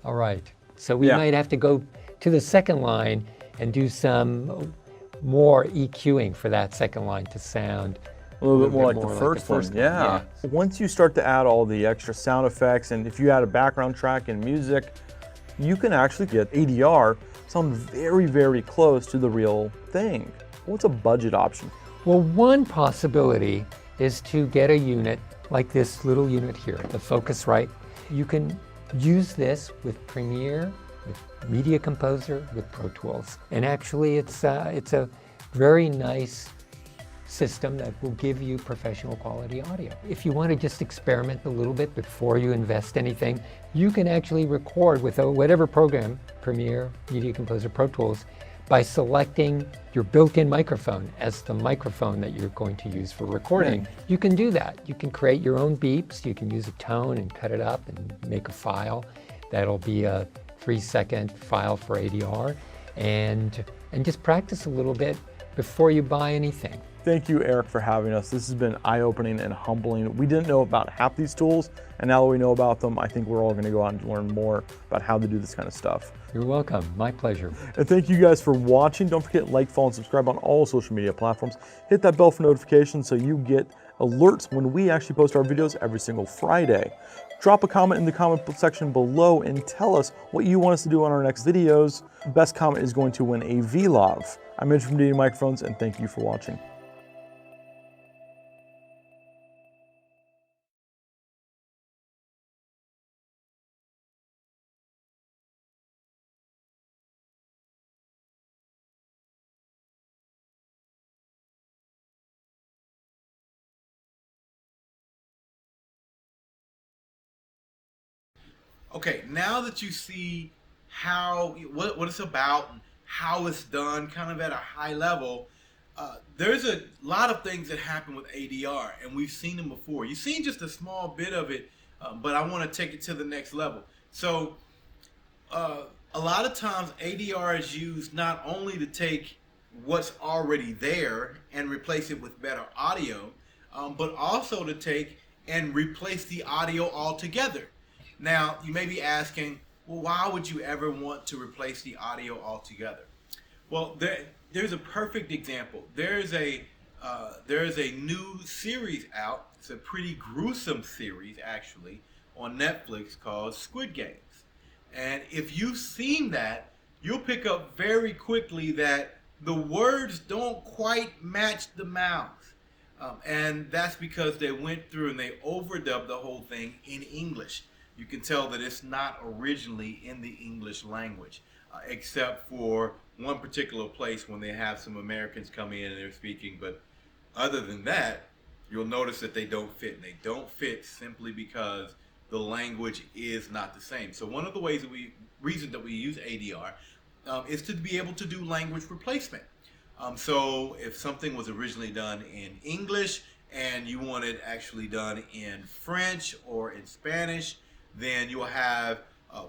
All right. So we might have to go to the second line and do some more EQing for that second line to sound A little bit more like the first one. Yeah. Once you start to add all the extra sound effects, and if you add a background track and music, you can actually get ADR sound very, very close to the real thing. What's a budget option? Well, one possibility is to get a unit like this little unit here, the Focusrite. You can use this with Premiere, with Media Composer, with Pro Tools. And actually it's a very nice system that will give you professional quality audio. If you want to just experiment a little bit before you invest anything, you can actually record with whatever program, Premiere, Media Composer, Pro Tools, by selecting your built-in microphone as the microphone that you're going to use for recording. You can do that. You can create your own beeps. You can use a tone and cut it up and make a file. That'll be a 3-second file for ADR, and just practice a little bit before you buy anything. Thank you, Eric, for having us. This has been eye-opening and humbling. We didn't know about half these tools, and now that we know about them, I think we're all going to go out and learn more about how to do this kind of stuff. You're welcome. My pleasure. And thank you guys for watching. Don't forget, like, follow, and subscribe on all social media platforms. Hit that bell for notifications so you get alerts when we actually post our videos every single Friday. Drop a comment in the comment section below and tell us what you want us to do on our next videos. The best comment is going to win a VLOV. I'm Andrew from DD Microphones, and thank you for watching. Okay, now that you see what it's about and how it's done kind of at a high level, there's a lot of things that happen with ADR, and we've seen them before. You've seen just a small bit of it, but I want to take it to the next level. So a lot of times ADR is used not only to take what's already there and replace it with better audio, but also to take and replace the audio altogether. Now, you may be asking, well, why would you ever want to replace the audio altogether? Well, there's a perfect example. There's a there's a new series out. It's a pretty gruesome series, actually, on Netflix called Squid Games. And if you've seen that, you'll pick up very quickly that the words don't quite match the mouths. And that's because they went through and they overdubbed the whole thing in English. You can tell that it's not originally in the English language, except for one particular place when they have some Americans come in and they're speaking. But other than that, you'll notice that they don't fit. And they don't fit simply because the language is not the same. So one of the reasons that we use ADR is to be able to do language replacement. So if something was originally done in English and you want it actually done in French or in Spanish, then you'll have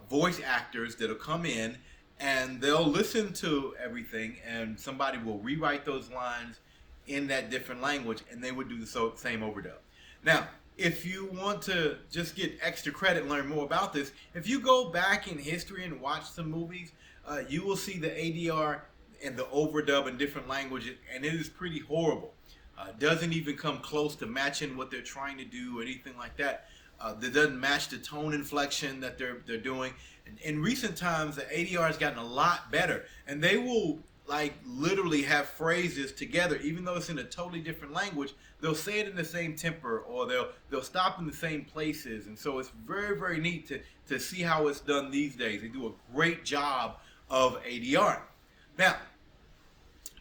voice actors that'll come in and they'll listen to everything, and somebody will rewrite those lines in that different language, and they would do the same overdub. Now, if you want to just get extra credit and learn more about this, if you go back in history and watch some movies, you will see the ADR and the overdub in different languages, and it is pretty horrible. Doesn't even come close to matching what they're trying to do or anything like that. That doesn't match the tone inflection that they're doing. In recent times, the ADR has gotten a lot better, and they will like literally have phrases together, even though it's in a totally different language. They'll say it in the same temper, or they'll stop in the same places, and so it's very, very neat to see how it's done these days. They do a great job of ADR. Now,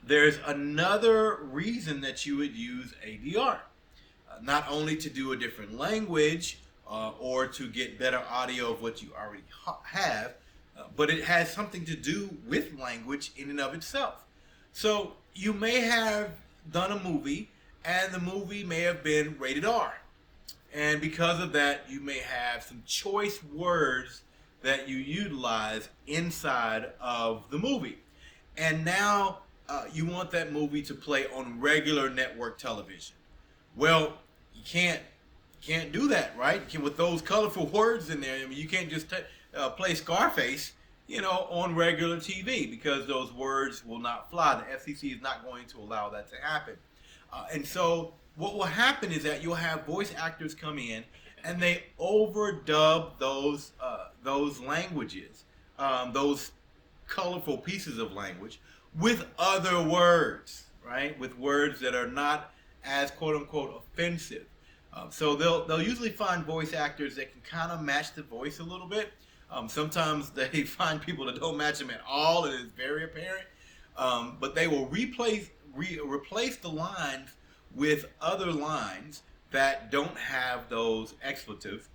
there's another reason that you would use ADR, not only to do a different language or to get better audio of what you already have, but it has something to do with language in and of itself. So you may have done a movie and the movie may have been rated R. And because of that, you may have some choice words that you utilize inside of the movie. And now you want that movie to play on regular network television. Well, you can't do that, right? With those colorful words in there, I mean, you can't just play Scarface, on regular TV, because those words will not fly. The FCC is not going to allow that to happen. And so what will happen is that you'll have voice actors come in and they overdub those languages, those colorful pieces of language, with other words, right? With words that are not as quote unquote offensive. So they'll usually find voice actors that can kind of match the voice a little bit. Sometimes they find people that don't match them at all, and it's very apparent. But they will replace the lines with other lines that don't have those expletives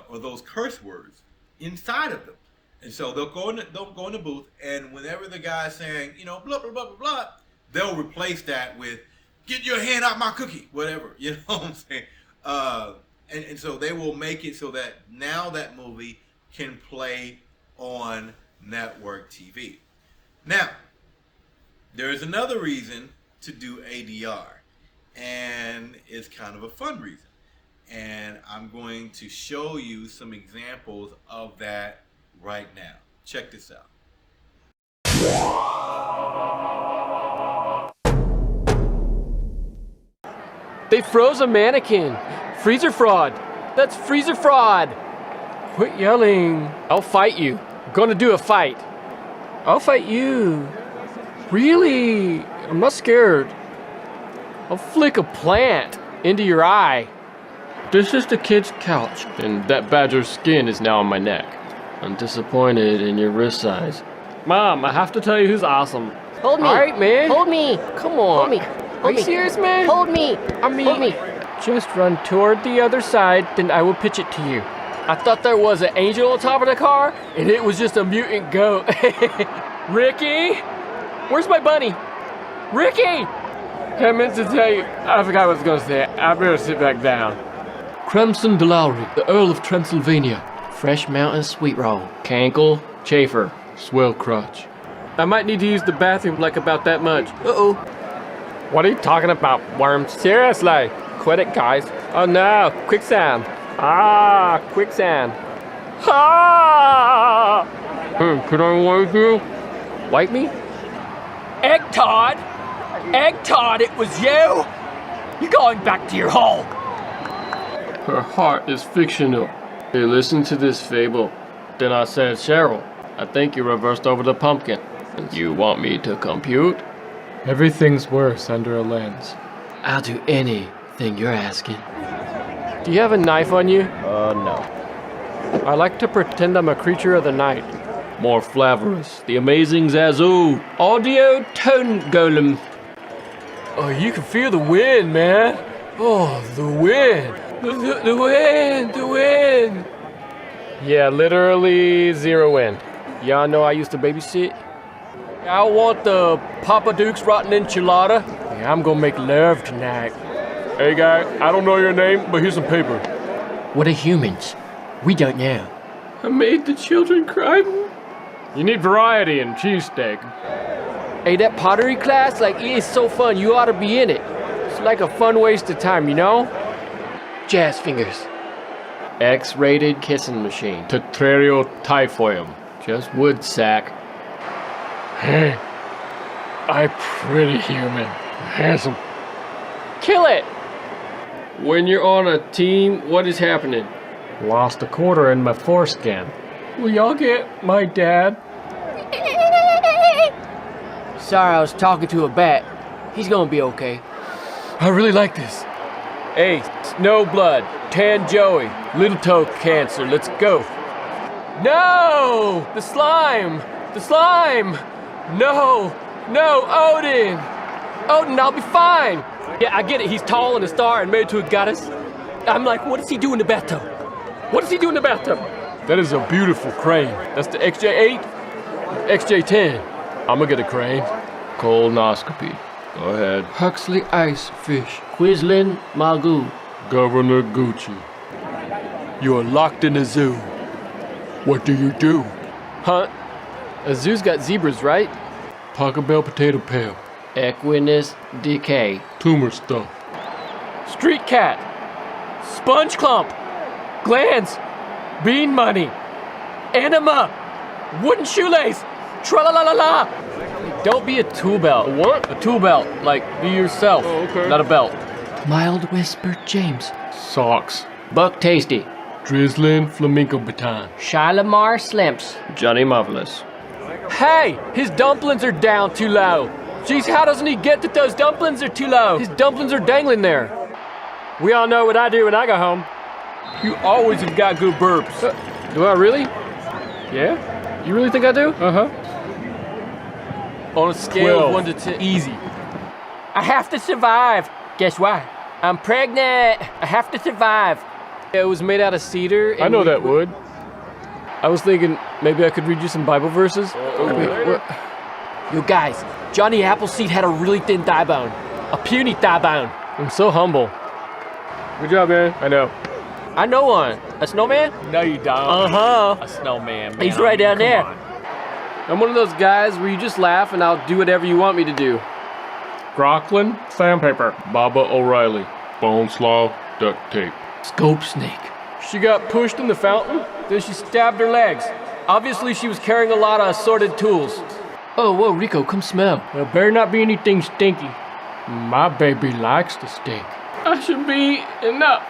or those curse words inside of them. And so they'll go in the booth, and whenever the guy's saying, blah, blah, blah, blah, blah, they'll replace that with, get your hand out my cookie, whatever, you know what I'm saying? And so they will make it so that now that movie can play on network TV. Now, there's another reason to do ADR, and it's kind of a fun reason. And I'm going to show you some examples of that right now. Check this out. They froze a mannequin. Freezer fraud. That's freezer fraud. Quit yelling. I'll fight you. I'm gonna do a fight. I'll fight you. Really? I'm not scared. I'll flick a plant into your eye. This is the kid's couch, and that badger's skin is now on my neck. I'm disappointed in your wrist size. Mom, I have to tell you who's awesome. Hold me. All right, man. Hold me. Come on. Hold me. Are you serious, man? Hold me. I mean, Hold me. Just run toward the other side, then I will pitch it to you. I thought there was an angel on top of the car, and it was just a mutant goat. Ricky? Where's my bunny? Ricky! I meant to tell you, I forgot what I was going to say. I better sit back down. Crimson de Lowry, the Earl of Transylvania. Fresh mountain sweet roll. Cankle, chafer, swell crotch. I might need to use the bathroom like about that much. Uh-oh. What are you talking about, worms? Seriously. Quit it, guys. Oh no, quicksand. Ah, quicksand. Ah! Hey, can I wipe you? Wipe me? Egg Todd! Egg Todd, it was you? You're going back to your hole. Her heart is fictional. Hey, listen to this fable. Then I said, Cheryl, I think you reversed over the pumpkin. You want me to compute? Everything's worse under a lens. I'll do anything you're asking. Do you have a knife on you? No. I like to pretend I'm a creature of the night. More flavorous. The amazing Zazu. Audio tone golem. Oh, you can feel the wind, man. Oh, the wind. The wind, the wind. Yeah, literally zero wind. Y'all know I used to babysit? I want the Papa Duke's rotten enchilada. Yeah, I'm gonna make love tonight. Hey guy, I don't know your name, but here's some paper. What are humans? We don't know. I made the children cry. You need variety in cheesesteak. Hey, that pottery class, like, it is so fun. You ought to be in it. It's like a fun waste of time, you know? Jazz fingers. X-rated kissing machine. Tetrario typhoid. Just wood sack. Hey, I'm pretty human. Handsome. Kill it! When you're on a team, what is happening? Lost a quarter in my foreskin. Will y'all get my dad? Sorry, I was talking to a bat. He's gonna be okay. I really like this. Hey, Snow Blood, Tan Joey, Little Toe Cancer, let's go. No! The slime! The slime! No! No, Odin! Odin, I'll be fine! Yeah, I get it, he's tall and a star and married to a goddess. I'm like, what does he do in the bathtub? What does he do in the bathtub? That is a beautiful crane. That's the XJ8? XJ10. I'm gonna get a crane. Colonoscopy. Go ahead. Huxley Ice Fish. Quizlin Magoo. Governor Gucci. You are locked in a zoo. What do you do? Hunt. A zoo's got zebras, right? Taco Bell potato pale. Equinus decay. Tumor stuff. Street cat. Sponge clump. Glands. Bean money. Enema. Wooden shoelace. Tra-la-la-la-la. Don't be a tool belt. What? A tool belt. Like, be yourself. Oh, okay. Not a belt. Mild whisper James. Socks. Buck Tasty. Drizzling flamenco baton. Shalimar Slimps. Johnny Marvelous. Hey! His dumplings are down too low. Jeez, how doesn't he get that those dumplings are too low? His dumplings are dangling there. We all know what I do when I go home. You always have got good burps. Do I really? Yeah? You really think I do? Uh-huh. On a scale 12. of 1 to 10, easy. I have to survive. Guess why? I'm pregnant. I have to survive. It was made out of cedar. I know that wood. I was thinking maybe I could read you some Bible verses. Okay. Yo guys, Johnny Appleseed had a really thin thigh bone. A puny thigh bone. I'm so humble. Good job, man. I know. I know one. A snowman? No, you don't. Uh-huh. A snowman, man. He's right down there. On. I'm one of those guys where you just laugh and I'll do whatever you want me to do. Grocklin, sandpaper. Baba O'Reilly, bone slaw, duct tape. Scope snake. She got pushed in the fountain, then she stabbed her legs. Obviously she was carrying a lot of assorted tools. Oh, whoa, Rico, come smell. There better not be anything stinky. My baby likes to stink. I should be enough.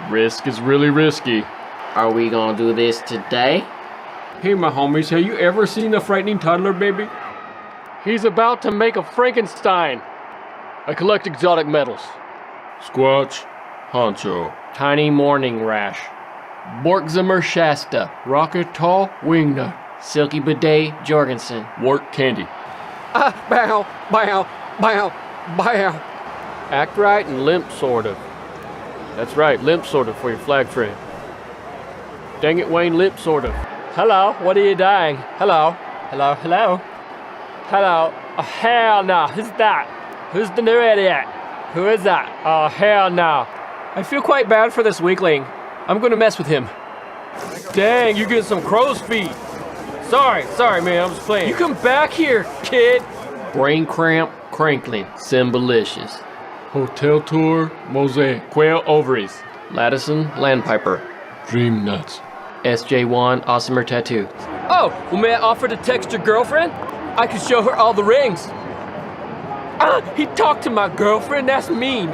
Risk is really risky. Are we gonna do this today? Hey, my homies, have you ever seen a frightening toddler baby? He's about to make a Frankenstein. I collect exotic metals. Squatch, honcho. Tiny morning rash. Borkzimmer Shasta. Rocket tall wingnut. Silky bidet Jorgensen. Wart candy. Bow, bow, bow, bow. Act right and limp, sort of. That's right, limp sort of for your flag friend. Dang it, Wayne, limp sort of. Hello, what are you dying? Hello, hello, hello. Hello, oh hell no, who's that? Who's the new idiot? Who is that? Oh hell no. I feel quite bad for this weakling. I'm gonna mess with him. Dang, you're getting some crow's feet. Sorry man, I'm just playing. You come back here, kid. Brain cramp, crankling, symbolicious. Hotel tour, mosaic. Quail ovaries. Laddison, Landpiper. Dream nuts. SJ1, awesomer tattoo. Oh, well may I offer to text your girlfriend? I could show her all the rings. He talked to my girlfriend, that's mean.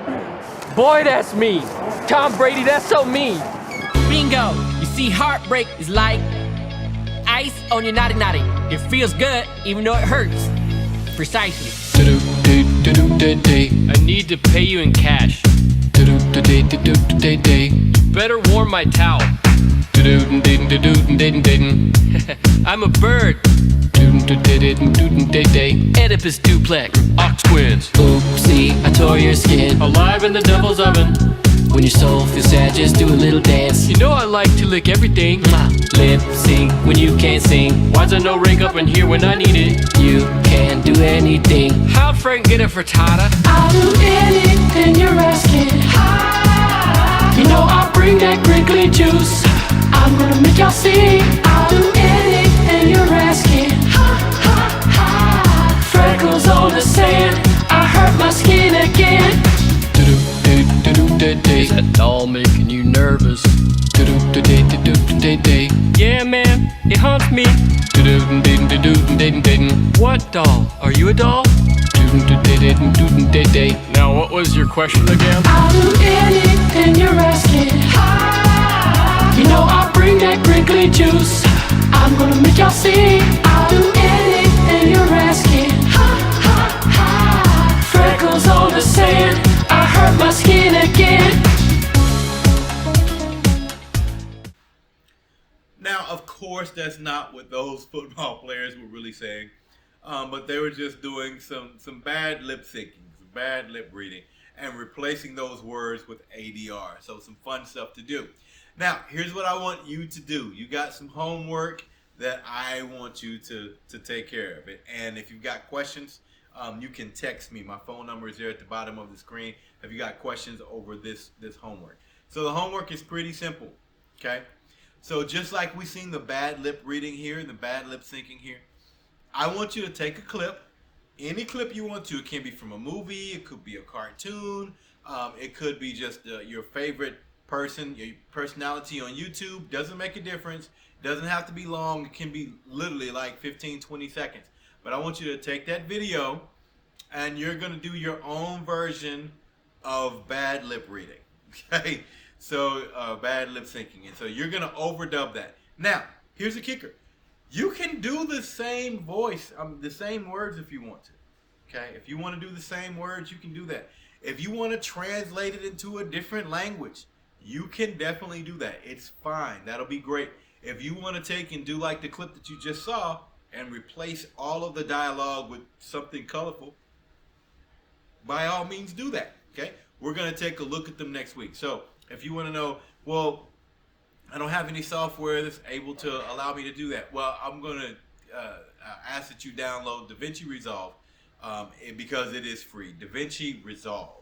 Boy, that's mean. Tom Brady, that's so mean. Bingo! You see, heartbreak is like ice on your naughty naughty. It feels good, even though it hurts. Precisely. I need to pay you in cash. You better warm my towel. I'm a bird. Oedipus duplex. Ox twins. Oopsie, I tore your skin. Alive in the devil's oven. When your soul feels sad, just do a little dance. You know I like to lick everything. Lip sync when you can't sing. Why's there no ring up in here when I need it? You can do anything. How'd Frank get a frittata? I'll do anything you're asking. You know I'll bring that crinkly juice. I'm gonna make y'all sing. I'll do anything you're asking. Freckles on the sand. I hurt my skin again. Is that doll making you nervous? Yeah, man, it haunts me. What doll? Are you a doll? Now, what was your question again? I'll do anything you're asking. You know I'll bring that crinkly juice. I'm gonna make y'all sing. I'll do anything you're asking. Freckles on the sand. I hurt my skin again. Now, of course, that's not what those football players were really saying, but they were just doing some bad lip syncing, some bad lip reading, and replacing those words with ADR. So some fun stuff to do. Now, here's what I want you to do. You got some homework that I want you to take care of it. And if you've got questions, you can text me. My phone number is there at the bottom of the screen. If you got questions over this homework. So the homework is pretty simple, okay? So just like we seen the bad lip reading here and the bad lip syncing here, I want you to take a clip, any clip you want to. It can be from a movie, it could be a cartoon, it could be just your favorite person, your personality on YouTube. Doesn't make a difference. Doesn't have to be long. It can be literally like 15, 20 seconds. But I want you to take that video and you're going to do your own version of bad lip reading. Okay? So bad lip syncing. And so you're going to overdub that. Now, here's the kicker. You can do the same voice, the same words if you want to. Okay? If you want to do the same words, you can do that. If you want to translate it into a different language, you can definitely do that. It's fine. That'll be great. If you want to take and do like the clip that you just saw and replace all of the dialogue with something colorful, by all means do that. Okay? We're going to take a look at them next week. So if you want to know, well, I don't have any software that's able to allow me to do that. Well, I'm going to ask that you download Davinci Resolve because it is free. Davinci Resolve.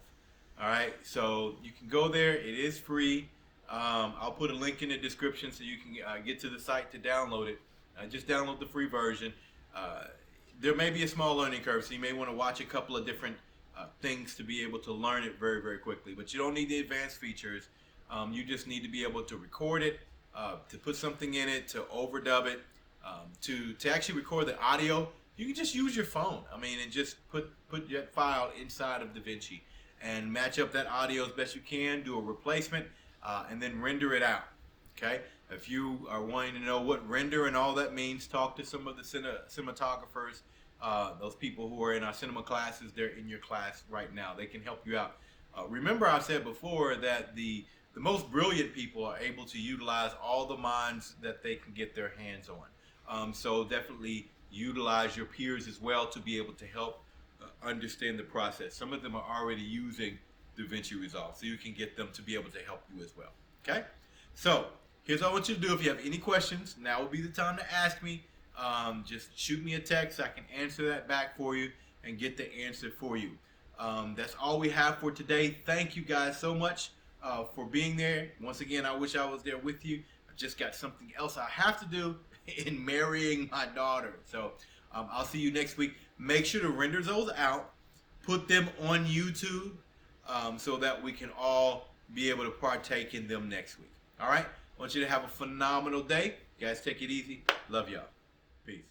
All right, so you can go there. It is free. I'll put a link in the description so you can get to the site to download it. Just download the free version. There may be a small learning curve, so you may want to watch a couple of different things to be able to learn it very, very quickly. But you don't need the advanced features. You just need to be able to record it, to put something in it, to overdub it, to actually record the audio. You can just use your phone. I mean, and just put that file inside of Davinci and match up that audio as best you can, do a replacement, and then render it out. Okay? If you are wanting to know what render and all that means, talk to some of the cinematographers, those people who are in our cinema classes. They're in your class right now. They can help you out. Remember, I said before that the most brilliant people are able to utilize all the minds that they can get their hands on. So definitely utilize your peers as well to be able to help understand the process. Some of them are already using Davinci Resolve, so you can get them to be able to help you as well. Okay? So here's what I want you to do. If you have any questions, now will be the time to ask me. Just shoot me a text. I can answer that back for you and get the answer for you. That's all we have for today. Thank you guys so much for being there. Once again, I wish I was there with you. I just got something else I have to do in marrying my daughter. So I'll see you next week. Make sure to render those out. Put them on YouTube so that we can all be able to partake in them next week. All right? I want you to have a phenomenal day. You guys take it easy. Love y'all. Peace.